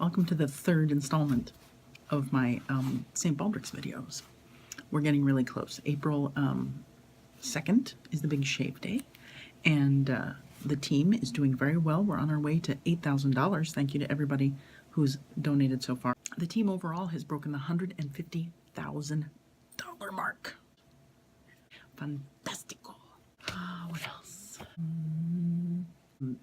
Welcome to the third installment of my St. Baldrick's videos. We're getting really close. April 2nd is the big shave day, and the team is doing very well. We're on our way to $8,000. Thank you to everybody who's donated so far. The team overall has broken the $150,000 mark. Fantastico. What else?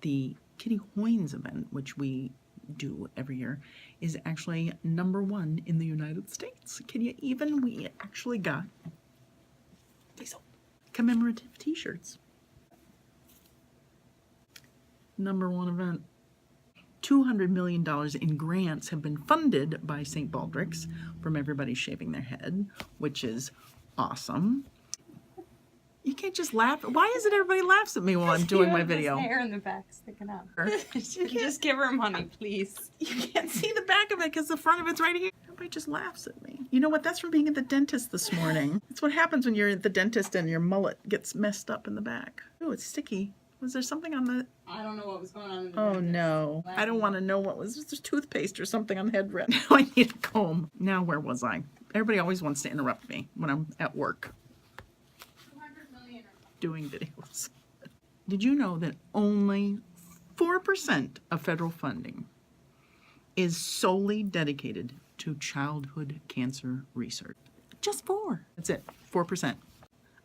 The Kitty Hoynes event, which we do every year, is actually #1 in the United States. Can you even? We actually got these commemorative t-shirts. #1 event. $200 million in grants have been funded by St. Baldrick's from everybody shaving their head, which is awesome. You can't just laugh. Why is it everybody laughs at me while I'm doing my video? Hair in the back sticking up. Just give her money, please. You can't see the back of it because the front of it's right here. Everybody just laughs at me. You know what? That's from being at the dentist this morning. That's what happens when you're at the dentist and your mullet gets messed up in the back. Oh, it's sticky. Was there something on the... I don't know what was going on in the Oh, no. I don't want to know what was... There's toothpaste or something on the head right now. I need a comb. Now, where was I? Everybody always wants to interrupt me when I'm at work doing videos. Did you know that only 4% of federal funding is solely dedicated to childhood cancer research? Just 4. That's it. 4%.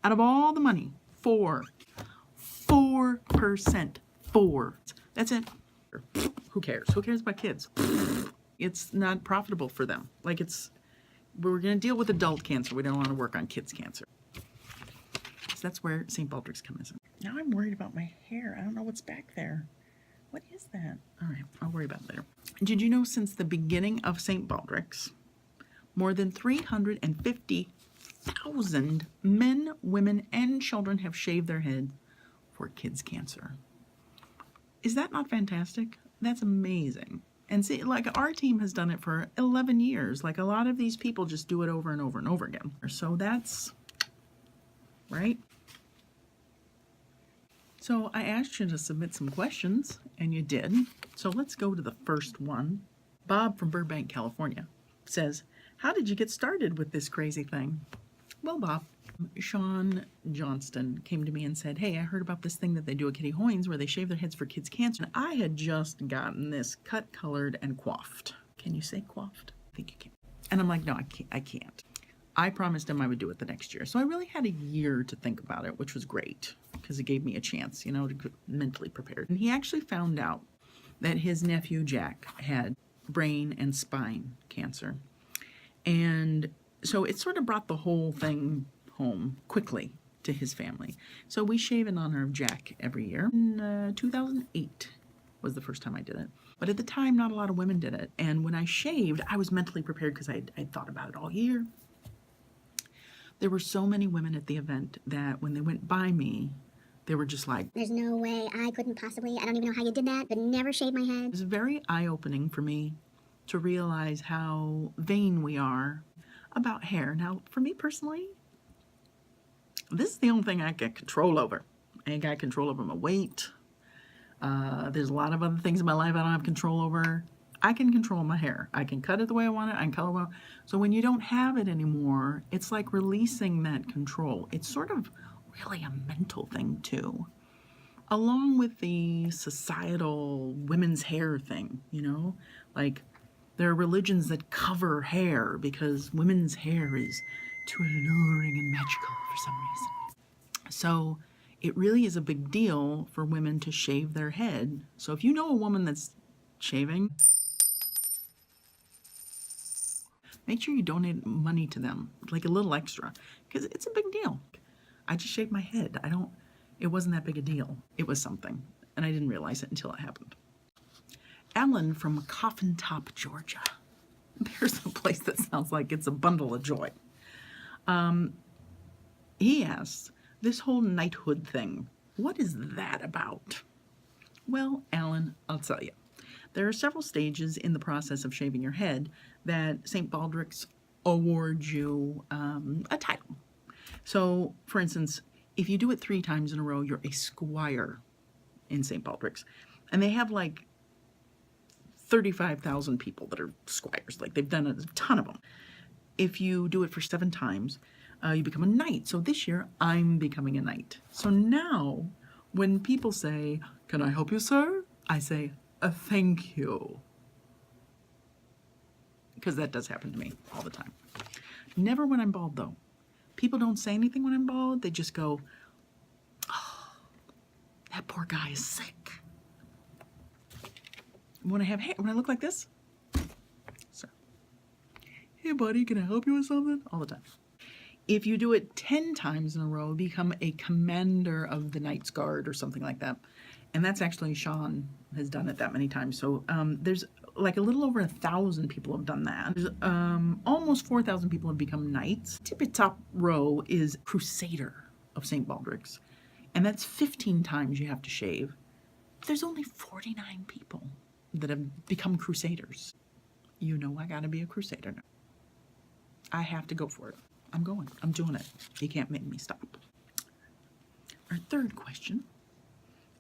Out of all the money, 4%. 4%. That's it. Who cares? Who cares about kids? It's not profitable for them. Like we're going to deal with adult cancer. We don't want to work on kids' cancer. So that's where St. Baldrick's comes in. Now I'm worried about my hair. I don't know what's back there. What is that? All right, I'll worry about it later. Did you know since the beginning of St. Baldrick's, more than 350,000 men, women, and children have shaved their head for kids' cancer? Is that not fantastic? That's amazing. And see, like our team has done it for 11 years. Like a lot of these people just do it over and over and over again. So that's... right? So I asked you to submit some questions, and you did. So let's go to the first one. Bob from Burbank, California says, how did you get started with this crazy thing? Well, Bob, Sean Johnston came to me and said, hey, I heard about this thing that they do at Kitty Hoynes where they shave their heads for kids' cancer. And I had just gotten this cut, colored, and coiffed. Can you say coiffed? I think you can. And I'm like, no, I can't. I promised him I would do it the next year. So I really had a year to think about it, which was great because it gave me a chance, you know, to get mentally prepared. And he actually found out that his nephew, Jack, had brain and spine cancer. And so it sort of brought the whole thing home quickly to his family. So we shave in honor of Jack every year. In 2008 was the first time I did it. But at the time, not a lot of women did it. And when I shaved, I was mentally prepared because I'd thought about it all year. There were so many women at the event that when they went by me, they were just like, there's no way, I couldn't possibly, I don't even know how you did that, could never shave my head. It was very eye-opening for me to realize how vain we are about hair. Now, for me personally, this is the only thing I get control over. I ain't got control over my weight. There's a lot of other things in my life I don't have control over. I can control my hair. I can cut it the way I want it. I can color it well. So when you don't have it anymore, it's like releasing that control. It's sort of really a mental thing too. Along with the societal women's hair thing, you know? Like there are religions that cover hair because women's hair is too alluring and magical for some reason. So it really is a big deal for women to shave their head. So if you know a woman that's shaving, make sure you donate money to them, like a little extra, because it's a big deal. I just shaved my head. It wasn't that big a deal. It was something, and I didn't realize it until it happened. Alan from Coffin Top, Georgia. There's a place that sounds like it's a bundle of joy. He asks, this whole knighthood thing, what is that about? Well, Alan, I'll tell you. There are several stages in the process of shaving your head that St. Baldrick's awards you a title. So, for instance, if you do it 3 times in a row, you're a SQUIRE in St. Baldrick's. And they have like 35,000 people that are squires. Like, they've done a ton of them. If you do it for 7 times, you become a knight. So this year, I'm becoming a knight. So now, when people say, "Can I help you, sir?" I say, "Thank you." Because that does happen to me all the time. Never when I'm bald, though. People don't say anything when I'm bald. They just go, "Oh, that poor guy is sick." When I have hair, when I look like this, so, "Hey buddy, can I help you with something?" All the time. If you do it 10 times in a row, become a commander of the Knight's Guard or something like that. And that's actually, Sean has done it that many times. So there's like a little over 1,000 people have done that. There's almost 4,000 people have become knights. Tippy top row is Crusader of St. Baldrick's. And that's 15 times you have to shave. There's only 49 people that have become Crusaders. You know I gotta be a Crusader now. I have to go for it. I'm going. I'm doing it. You can't make me stop. Our third question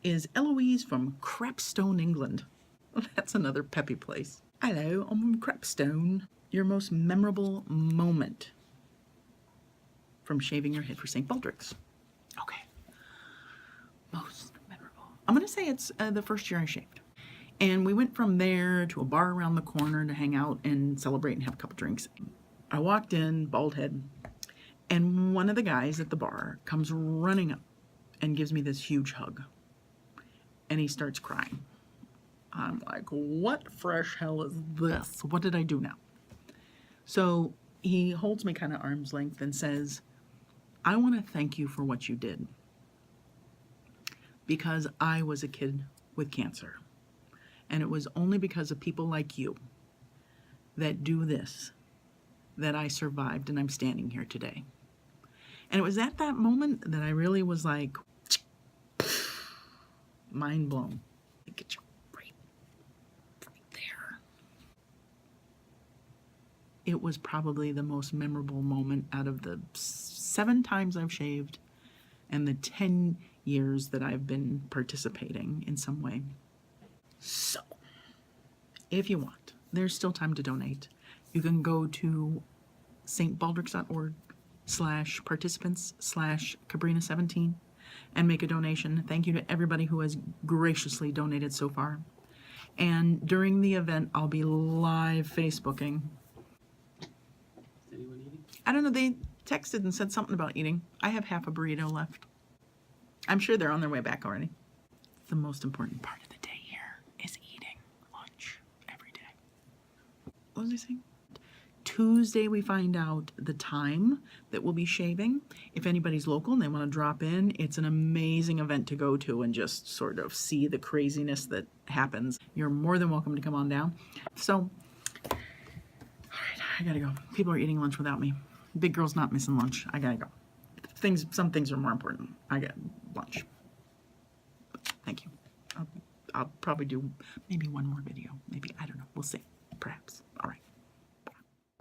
is Eloise from Crapstone, England. Well, that's another peppy place. "Hello, I'm from Crapstone. Your most memorable moment from shaving your head for St. Baldrick's?" Okay. Most memorable. I'm going to say it's the first year I shaved. And we went from there to a bar around the corner to hang out and celebrate and have a couple drinks. I walked in, bald head, and one of the guys at the bar comes running up and gives me this huge hug. And he starts crying. I'm like, what fresh hell is this? What did I do now? So he holds me kind of arm's length and says, "I want to thank you for what you did. Because I was a kid with cancer. And it was only because of people like you that do this that I survived and I'm standing here today." And it was at that moment that I really was like, mind blown. Get you right there. It was probably the most memorable moment out of the 7 times I've shaved and the 10 years that I've been participating in some way. So, if you want, there's still time to donate. You can go to stbaldricks.org/participants/Cabrina17 and make a donation. Thank you to everybody who has graciously donated so far. And during the event, I'll be live Facebooking. Is anyone eating? I don't know, they texted and said something about eating. I have half a burrito left. I'm sure they're on their way back already. The most important part of the day here is eating lunch every day. What was I saying? Tuesday we find out the time that we'll be shaving. If anybody's local and they want to drop in, it's an amazing event to go to and just sort of see the craziness that happens. You're more than welcome to come on down. So, all right, I gotta go. People are eating lunch without me. Big girl's not missing lunch. I gotta go. Some things are more important. I got lunch. Thank you. I'll probably do maybe one more video. Maybe, I don't know. We'll see. Perhaps. All right.